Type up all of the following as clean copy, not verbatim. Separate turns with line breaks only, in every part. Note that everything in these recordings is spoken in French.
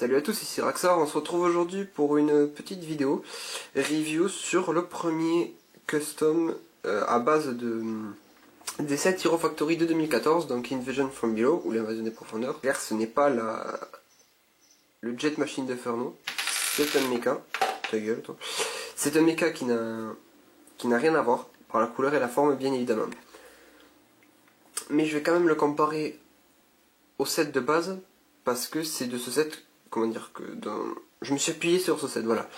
Salut à tous, ici Raxar, on se retrouve aujourd'hui pour une petite vidéo review sur le premier custom à base des 7 Hero Factory de 2014, donc Invasion from Below, ou l'invasion des profondeurs. Car ce n'est pas le Jet Machine d'Inferno, c'est un mecha, ta gueule toi. C'est un mecha qui n'a rien à voir, par la couleur et la forme bien évidemment. Mais je vais quand même le comparer au set de base, parce que c'est de ce set, comment dire, je me suis appuyé sur ce set, voilà.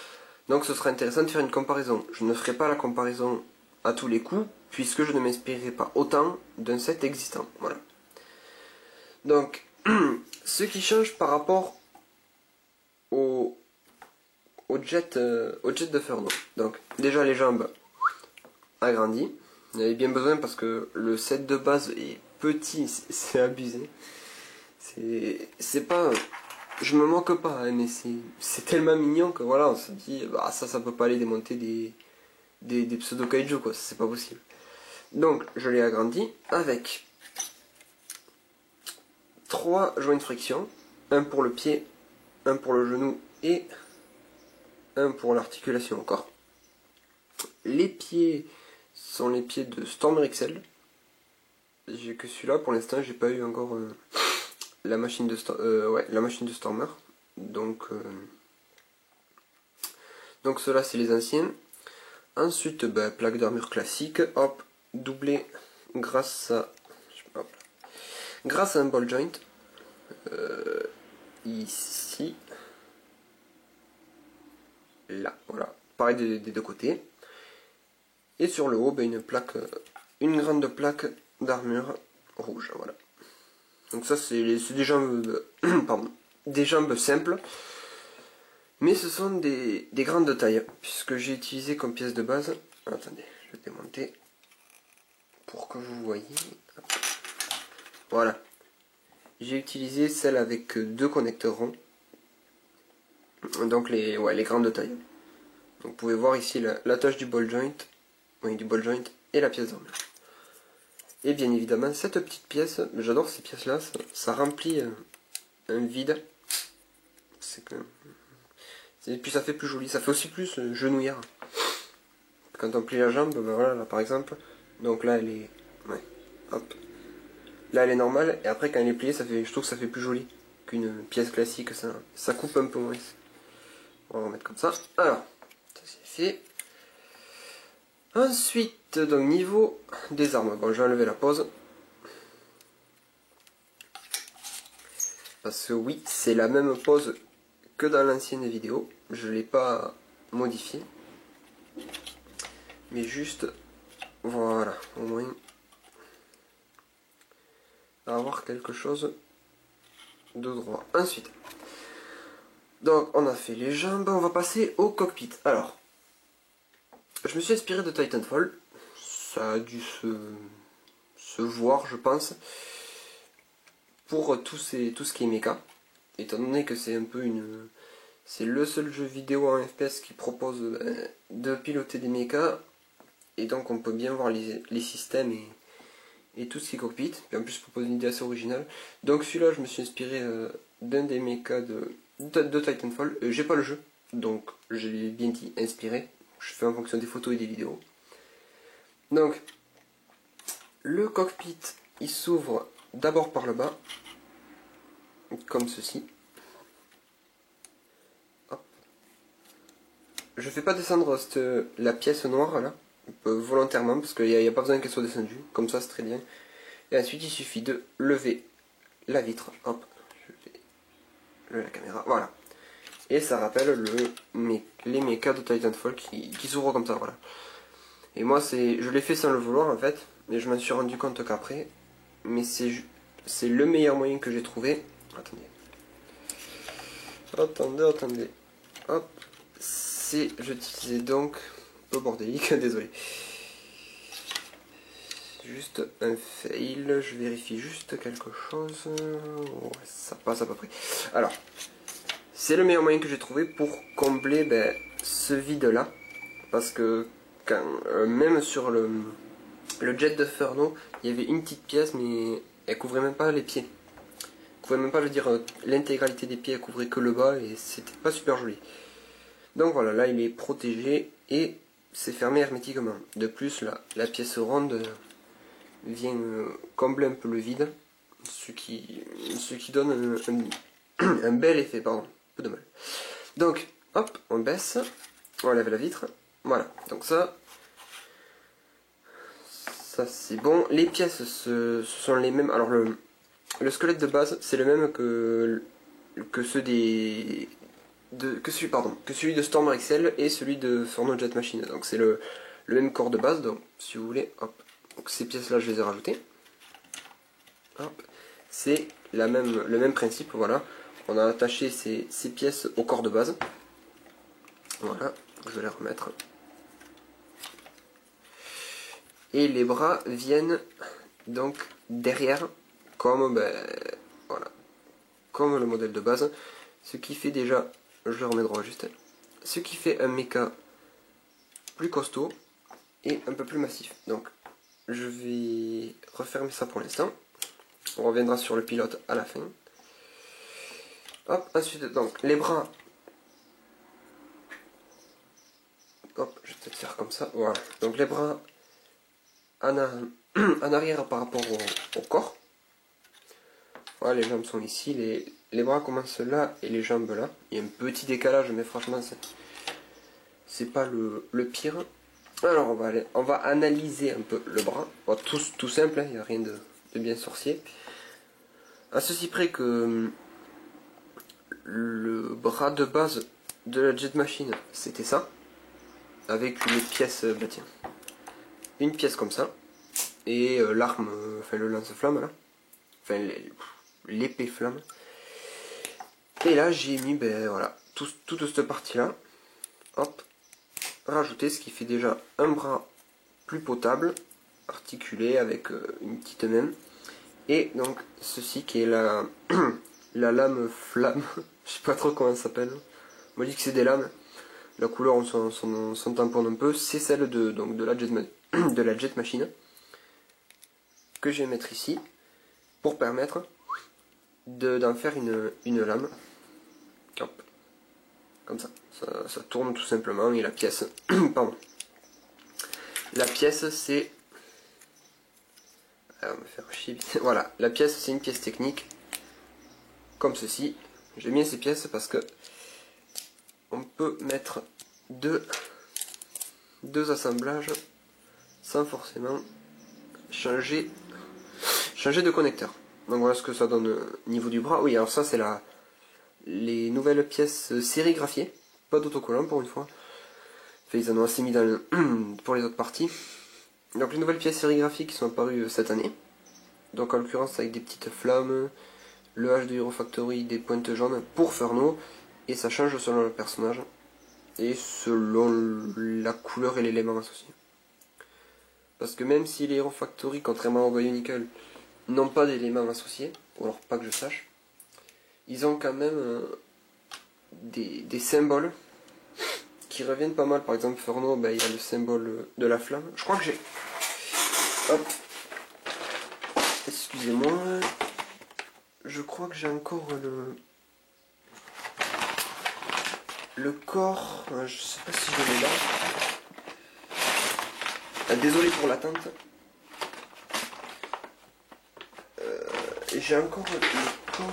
Donc ce sera intéressant de faire une comparaison. Je ne ferai pas la comparaison à tous les coups, puisque je ne m'inspirerai pas autant d'un set existant, voilà. Donc, ce qui change par rapport au jet d'Inferno. Donc, déjà les jambes agrandies. Vous en avez bien besoin parce que le set de base est petit, c'est abusé. C'est pas... Je me moque pas, hein, mais c'est tellement mignon que voilà, on se dit, bah ça peut pas aller démonter des pseudo kaiju quoi, c'est pas possible. Donc, je l'ai agrandi avec 3 joints de friction, un pour le pied, un pour le genou et un pour l'articulation encore. Les pieds sont les pieds de Stormer XL. J'ai que celui-là pour l'instant, j'ai pas eu encore la machine de Stormer. Donc ceux-là c'est les anciens. Ensuite, plaque d'armure classique, hop, doublé grâce à un ball joint ici, là, voilà, pareil des deux côtés. Et sur le haut, une grande plaque d'armure rouge, voilà. Donc ça c'est des jambes, pardon, des jambes simples, mais ce sont des grandes tailles, puisque j'ai utilisé comme pièce de base, attendez, je vais démonter pour que vous voyez, voilà, j'ai utilisé celle avec 2 connecteurs ronds, donc les grandes tailles. Donc vous pouvez voir ici la tâche du ball joint, et la pièce d'armure. Et bien évidemment cette petite pièce, j'adore ces pièces là, ça remplit un vide. Et puis ça fait plus joli, ça fait aussi plus genouillère. Quand on plie la jambe, voilà là par exemple, donc là elle est, hop, là elle est normale, et après quand elle est pliée, je trouve que ça fait plus joli qu'une pièce classique, ça coupe un peu moins. On va remettre comme ça. Alors, ça c'est fait. Ensuite, donc niveau des armes, bon je vais enlever la pause. Parce que oui, c'est la même pose que dans l'ancienne vidéo. Je ne l'ai pas modifié. Mais juste, voilà, au moins avoir quelque chose de droit. Ensuite, donc on a fait les jambes, on va passer au cockpit. Alors, je me suis inspiré de Titanfall. Ça a dû se voir, je pense, pour tout ce qui est mecha. Étant donné que c'est un peu c'est le seul jeu vidéo en FPS qui propose de piloter des mechas, et donc on peut bien voir les systèmes et tout ce qui est cockpit, et en plus je propose une idée assez originale. Donc celui-là je me suis inspiré d'un des mechas de Titanfall. J'ai pas le jeu, donc j'ai bien dit inspiré, je fais en fonction des photos et des vidéos. Donc le cockpit il s'ouvre d'abord par le bas, comme ceci. Je fais pas descendre la pièce noire là, volontairement, parce qu'il n'y a pas besoin qu'elle soit descendue, comme ça c'est très bien. Et ensuite il suffit de lever la vitre, hop, je fais la caméra, voilà. Et ça rappelle les mechas de Titanfall qui s'ouvrent comme ça, voilà. Et moi je l'ai fait sans le vouloir en fait, mais je m'en suis rendu compte qu'après, mais c'est le meilleur moyen que j'ai trouvé. Attendez, hop. J'utilisais donc un peu bordélique, désolé. Juste un fail, je vérifie juste quelque chose. Ouais, ça passe à peu près. Alors, c'est le meilleur moyen que j'ai trouvé pour combler ce vide là. Parce que même sur le jet d'Inferno, il y avait une petite pièce, mais elle couvrait même pas les pieds. Elle pouvais même pas le dire, l'intégralité des pieds couvrait que le bas et c'était pas super joli. Donc voilà, là il est protégé et c'est fermé hermétiquement. De plus, la pièce ronde vient combler un peu le vide, ce qui donne un bel effet, pardon, un peu de mal. Donc, hop, on baisse, on lève la vitre, voilà, donc ça c'est bon. Les pièces ce sont les mêmes, alors le squelette de base c'est le même que ceux que celui de Stormer XL et celui de Forno Jet Machine, donc c'est le même corps de base, donc si vous voulez, hop, donc ces pièces là je les ai rajoutées, hop, c'est le même principe, voilà, on a attaché ces pièces au corps de base, voilà, je vais les remettre, et les bras viennent donc derrière, comme, voilà, comme le modèle de base, ce qui fait déjà, je le remets droit juste, ce qui fait un mecha plus costaud et un peu plus massif. Donc je vais refermer ça pour l'instant, on reviendra sur le pilote à la fin. Hop, ensuite donc les bras, hop, je vais peut-être faire comme ça, voilà, donc les bras en arrière par rapport au corps. Voilà, les jambes sont ici, les bras commencent là et les jambes là. Il y a un petit décalage, mais franchement, c'est pas le pire. Alors, on va analyser un peu le bras. Bon, tout simple, il n'y a rien de bien sorcier. À ceci près que le bras de base de la Jet Machine, c'était ça. Avec une pièce, bah tiens, une pièce comme ça. Et l'arme, enfin le lance-flamme là. Enfin, l'épée flamme. Et là j'ai mis voilà, toute cette partie là, hop, rajouter, ce qui fait déjà un bras plus potable, articulé avec une petite main. Et donc ceci qui est la lame flamme, je sais pas trop comment ça s'appelle, on m'a dit que c'est des lames, la couleur on s'en tamponne un peu, c'est celle de la Jet Machine, que je vais mettre ici, pour permettre d'en faire une lame. Hop. Comme ça. Ça tourne tout simplement et la pièce... pardon. La pièce c'est... on va me faire chier. Voilà, la pièce c'est une pièce technique. Comme ceci. J'ai mis ces pièces parce que on peut mettre deux assemblages sans forcément changer de connecteur. Donc voilà ce que ça donne au niveau du bras. Oui, alors ça c'est les nouvelles pièces sérigraphiées, pas d'autocollant pour une fois. Enfin, ils en ont assez mis pour les autres parties. Donc les nouvelles pièces sérigraphiées qui sont apparues cette année. Donc en l'occurrence avec des petites flammes, le H de Hero Factory, des pointes jaunes pour Furno, et ça change selon le personnage et selon la couleur et l'élément associé. Parce que même si les Hero Factory, contrairement au Bionicle, n'ont pas d'éléments associés, ou alors pas que je sache, ils ont quand même des symboles qui reviennent pas mal. Par exemple Furno, il y a le symbole de la flamme. Je crois que j'ai... Hop. Excusez-moi. Je crois que j'ai encore le corps. Je sais pas si je l'ai là. Désolé pour l'attente. J'ai encore le corps.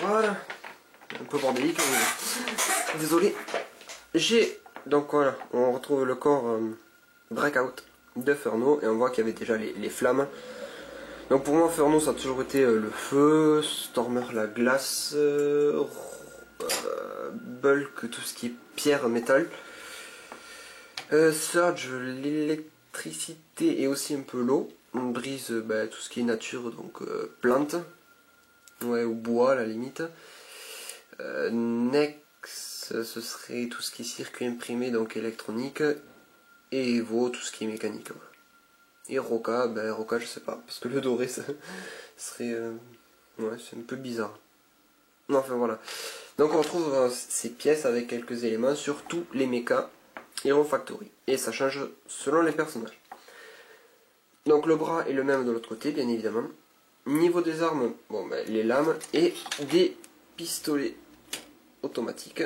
Voilà, un peu bordélique, mais... désolé. Donc voilà, on retrouve le corps Breakout de Furno et on voit qu'il y avait déjà les flammes. Donc pour moi Furno ça a toujours été le feu, Stormer la glace, Bulk tout ce qui est pierre, métal, Surge l'électricité et aussi un peu l'eau, Brise tout ce qui est nature, donc plantes. Ouais, ou bois à la limite. Nex, ce serait tout ce qui est circuit imprimé, donc électronique. Et Evo, tout ce qui est mécanique. Voilà. Et Roca, Roca je sais pas, parce que le doré ça serait... ouais, c'est un peu bizarre. Enfin voilà. Donc on retrouve ces pièces avec quelques éléments sur tous les mechas Hero Factory. Et ça change selon les personnages. Donc le bras est le même de l'autre côté, bien évidemment. Niveau des armes, bon, ben, les lames et des pistolets automatiques.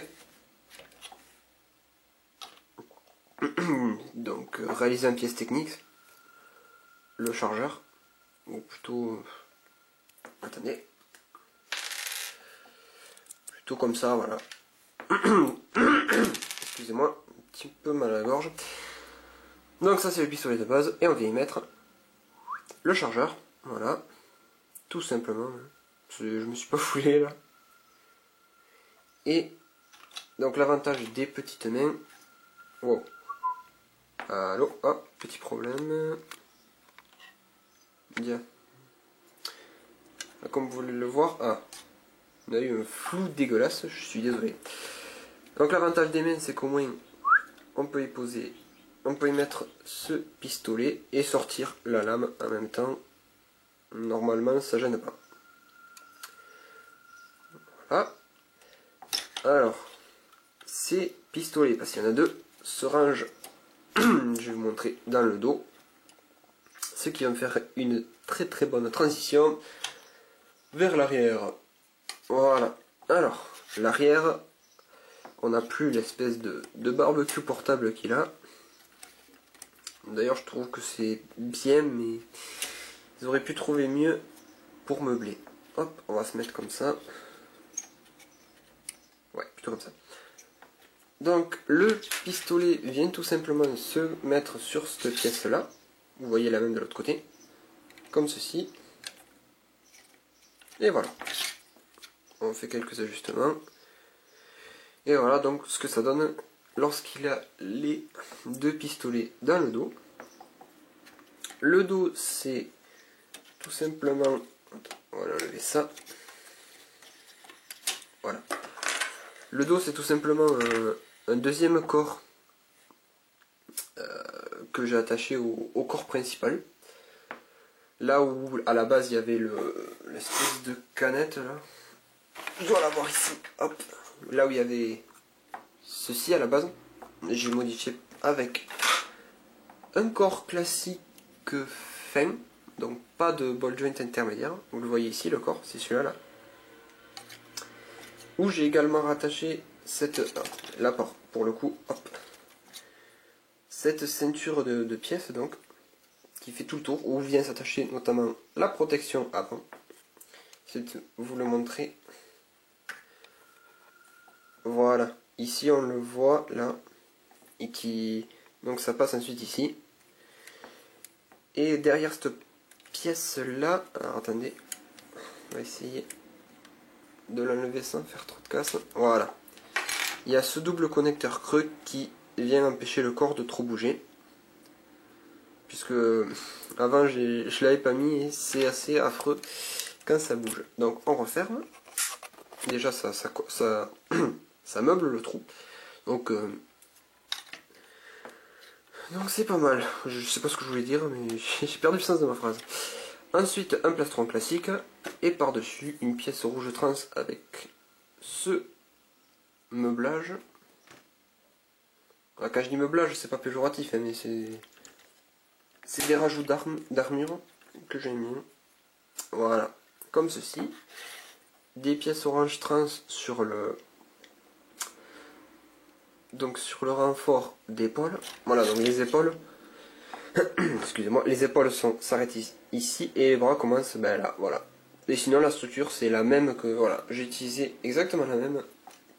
Donc réaliser une pièce technique, le chargeur, ou plutôt, attendez, plutôt comme ça, voilà. Excusez-moi, un petit peu mal à la gorge. Donc ça c'est le pistolet de base, et on vient y mettre le chargeur, voilà, tout simplement. Je me suis pas foulé là. Et donc l'avantage des petites mains, wow. Allô, hop, petit problème. Bien. Comme vous voulez le voir, on a eu un flou dégueulasse, je suis désolé. Donc l'avantage des mains, c'est qu'au moins on peut y poser, on peut y mettre ce pistolet et sortir la lame en même temps. Normalement, ça gêne pas. Voilà. Alors, ces pistolets, parce qu'il y en a deux, se rangent, je vais vous montrer dans le dos, ce qui va me faire une très bonne transition vers l'arrière. Voilà. Alors, l'arrière, on n'a plus l'espèce de barbecue portable qu'il a. D'ailleurs, je trouve que c'est bien, mais ils auraient pu trouver mieux pour meubler. Hop, on va se mettre comme ça. Ouais, plutôt comme ça. Donc, le pistolet vient tout simplement se mettre sur cette pièce-là. Vous voyez la même de l'autre côté. Comme ceci. Et voilà. On fait quelques ajustements. Et voilà donc ce que ça donne lorsqu'il a les deux pistolets dans le dos. Le dos, c'est tout simplement... On va enlever ça. Voilà. Le dos, c'est tout simplement un deuxième corps que j'ai attaché au corps principal. Là où à la base il y avait l'espèce de canette là. Je dois l'avoir ici. Hop. Là où il y avait ceci à la base, j'ai modifié avec un corps classique fin, donc pas de ball joint intermédiaire. Vous le voyez ici, le corps, c'est celui-là là. Où j'ai également rattaché cette l'apport pour le coup, hop, cette ceinture de pièces donc qui fait tout le tour, où vient s'attacher notamment la protection avant. Je vais vous le montrer. Voilà, ici on le voit là, et qui donc ça passe ensuite ici. Et derrière cette pièce là, alors attendez, on va essayer de l'enlever sans faire trop de casse. Voilà, il y a ce double connecteur creux qui vient empêcher le corps de trop bouger. Puisque avant je l'avais pas mis et c'est assez affreux quand ça bouge. Donc on referme. Déjà ça meuble le trou. Donc c'est pas mal. Je sais pas ce que je voulais dire, mais j'ai perdu le sens de ma phrase. Ensuite un plastron classique et par-dessus une pièce rouge trans avec ce meublage. Alors, quand je dis meublage, c'est pas péjoratif, hein, mais c'est des rajouts d'armure que j'ai mis. Voilà, comme ceci. Des pièces orange trans sur le renfort d'épaule. Voilà, donc les épaules. Excusez-moi, les épaules s'arrêtent ici et les bras commencent là, voilà. Et sinon la structure c'est la même que voilà, j'ai utilisé exactement la même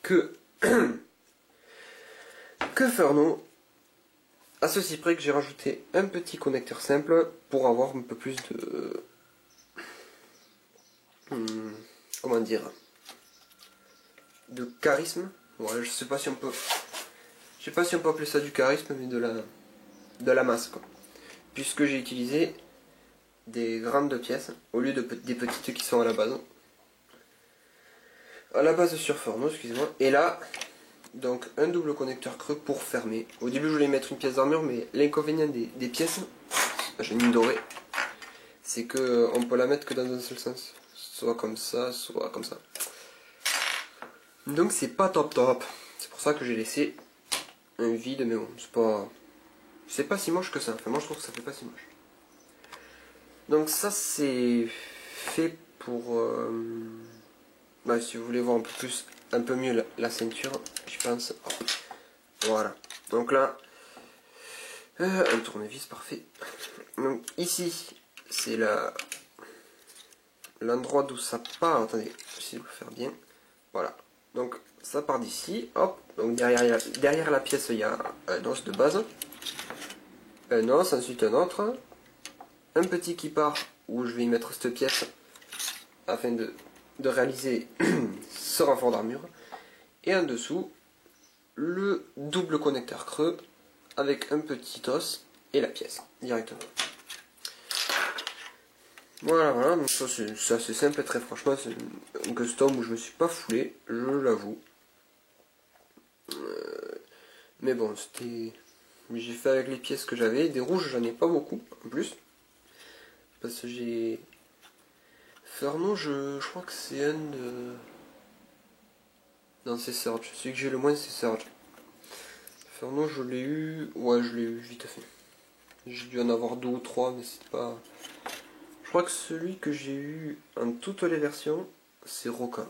que Ferno. À ceci près que j'ai rajouté un petit connecteur simple pour avoir un peu plus de... comment dire, de charisme. Voilà, je sais pas si on peut appeler ça du charisme, mais de la masse quoi. Puisque j'ai utilisé des grandes pièces au lieu des petites qui sont à la base. À la base sur Forno, excusez-moi. Et là, donc un double connecteur creux pour fermer. Au début je voulais mettre une pièce d'armure, mais l'inconvénient des pièces, j'ai mis une dorée, c'est que on peut la mettre que dans un seul sens. Soit comme ça, soit comme ça. Donc c'est pas top top. C'est pour ça que j'ai laissé un vide, mais bon, c'est pas si moche que ça. Enfin, moi je trouve que ça fait pas si moche. Donc ça c'est fait pour si vous voulez voir un peu mieux la ceinture, je pense. Hop. Voilà. Donc là, un tournevis parfait. Donc ici, c'est l'endroit d'où ça part. Attendez, j'essaie de vous faire bien. Voilà. Donc ça part d'ici. Hop. Donc derrière la pièce, il y a un os de base. Un os, ensuite un autre. Un petit qui part où je vais y mettre cette pièce afin de réaliser ce renfort d'armure. Et en dessous, le double connecteur creux avec un petit os et la pièce directement. Voilà, donc ça c'est assez simple et très franchement, c'est un custom où je me suis pas foulé, je l'avoue. Mais bon, j'ai fait avec les pièces que j'avais. Des rouges, j'en ai pas beaucoup en plus. Parce que j'ai. Ferno, je crois que c'est un de. Non, c'est Surge. Celui que j'ai le moins, c'est Surge. Ferno, je l'ai eu. Ouais, je l'ai eu vite fait. J'ai dû en avoir 2 ou 3, mais c'est pas. Je crois que celui que j'ai eu en toutes les versions, c'est Roca.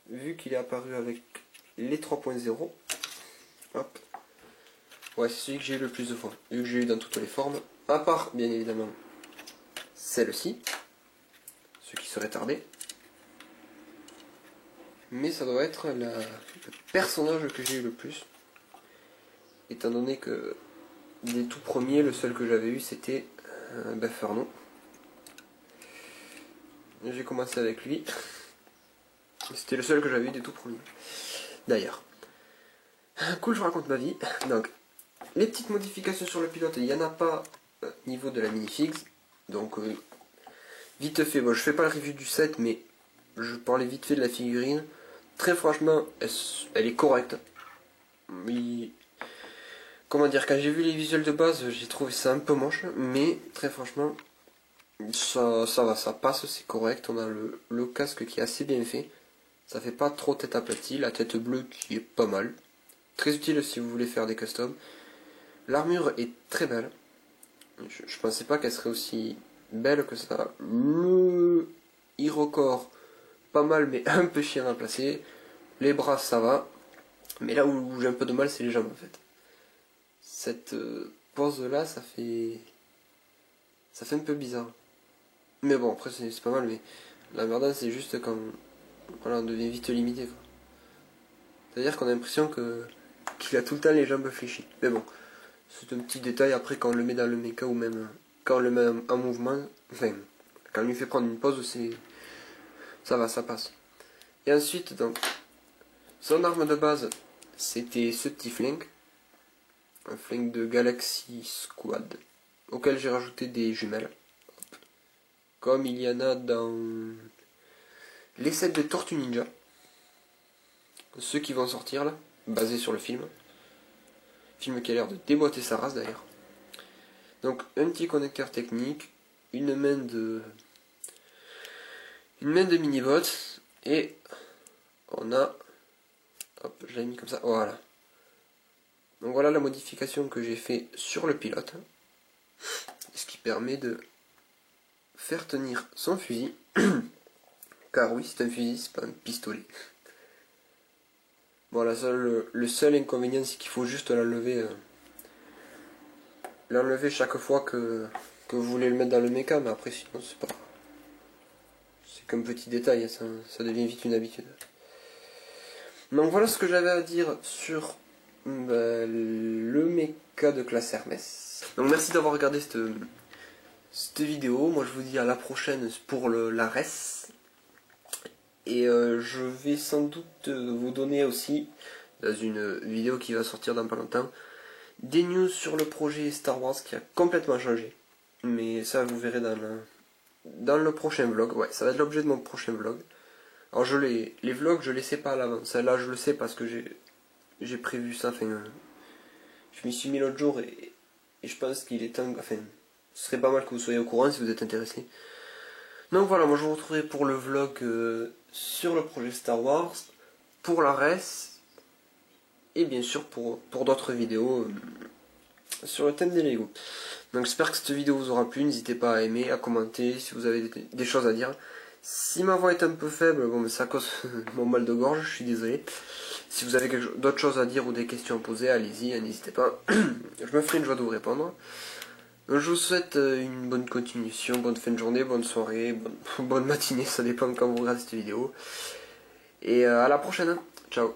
Vu qu'il est apparu avec les 3.0. Hop. Ouais, c'est celui que j'ai eu le plus de fois. Vu que j'ai eu dans toutes les formes. À part, bien évidemment, celle-ci. Ce qui serait tardé. Mais ça doit être le personnage que j'ai eu le plus. Étant donné que des tout premiers, le seul que j'avais eu c'était Ferno. J'ai commencé avec lui. C'était le seul que j'avais eu des tout premiers. D'ailleurs. Cool, je raconte ma vie. Donc, les petites modifications sur le pilote, il n'y en a pas au niveau de la minifig. Donc, vite fait, bon, je fais pas le review du set, mais je parlais vite fait de la figurine. Très franchement, elle est correcte. Oui. Comment dire, quand j'ai vu les visuels de base, j'ai trouvé ça un peu moche, mais très franchement, ça va, ça passe, c'est correct. On a le casque qui est assez bien fait. Ça fait pas trop tête aplatie, la tête bleue qui est pas mal. Très utile si vous voulez faire des customs. L'armure est très belle. Je pensais pas qu'elle serait aussi belle que ça. Le Hirocore, pas mal mais un peu chiant à placer. Les bras ça va. Mais là où j'ai un peu de mal c'est les jambes en fait. Cette pose là ça fait un peu bizarre. Mais bon après c'est pas mal, mais la merde c'est juste quand voilà, on devient vite limité quoi. C'est-à-dire qu'on a l'impression qu'il a tout le temps les jambes fléchies. Mais bon, c'est un petit détail après quand on le met dans le mecha ou même quand on le met en mouvement. Enfin, quand on lui fait prendre une pause, ça va, ça passe. Et ensuite, donc, son arme de base, c'était ce petit flingue. Un flingue de Galaxy Squad, auquel j'ai rajouté des jumelles. Comme il y en a dans les sets de Tortue Ninja. Ceux qui vont sortir là, basés sur le film. Film qui a l'air de déboîter sa race d'ailleurs. Donc un petit connecteur technique, une main de mini-bot, et on a, hop, je l'ai mis comme ça, voilà. Donc voilà la modification que j'ai fait sur le pilote, ce qui permet de faire tenir son fusil, car oui c'est un fusil, c'est pas un pistolet. Bon, le seul inconvénient c'est qu'il faut juste l'enlever chaque fois que vous voulez le mettre dans le mecha, mais après sinon c'est pas... C'est qu'un petit détail, ça devient vite une habitude. Donc voilà ce que j'avais à dire sur le mecha de classe Hermès. Donc merci d'avoir regardé cette vidéo. Moi je vous dis à la prochaine pour la res. Et je vais sans doute vous donner aussi, dans une vidéo qui va sortir dans pas longtemps, des news sur le projet Star Wars qui a complètement changé. Mais ça vous verrez dans le prochain vlog. Ouais, ça va être l'objet de mon prochain vlog. Alors les vlogs je les sais pas à l'avance. Là je le sais parce que j'ai prévu ça. Enfin, je m'y suis mis l'autre jour et je pense qu'il est temps. Enfin, ce serait pas mal que vous soyez au courant si vous êtes intéressé. Donc voilà, moi je vous retrouverai pour le vlog sur le projet Star Wars, pour la res, et bien sûr pour d'autres vidéos sur le thème des Lego. Donc j'espère que cette vidéo vous aura plu, n'hésitez pas à aimer, à commenter si vous avez des choses à dire. Si ma voix est un peu faible, bon, mais c'est à cause de mon mal de gorge, je suis désolé. Si vous avez d'autres choses à dire ou des questions à poser, allez-y, n'hésitez pas. Je me ferai une joie de vous répondre. Donc, je vous souhaite une bonne continuation, bonne fin de journée, bonne soirée, bonne matinée, ça dépend de quand vous regardez cette vidéo. Et à la prochaine, ciao.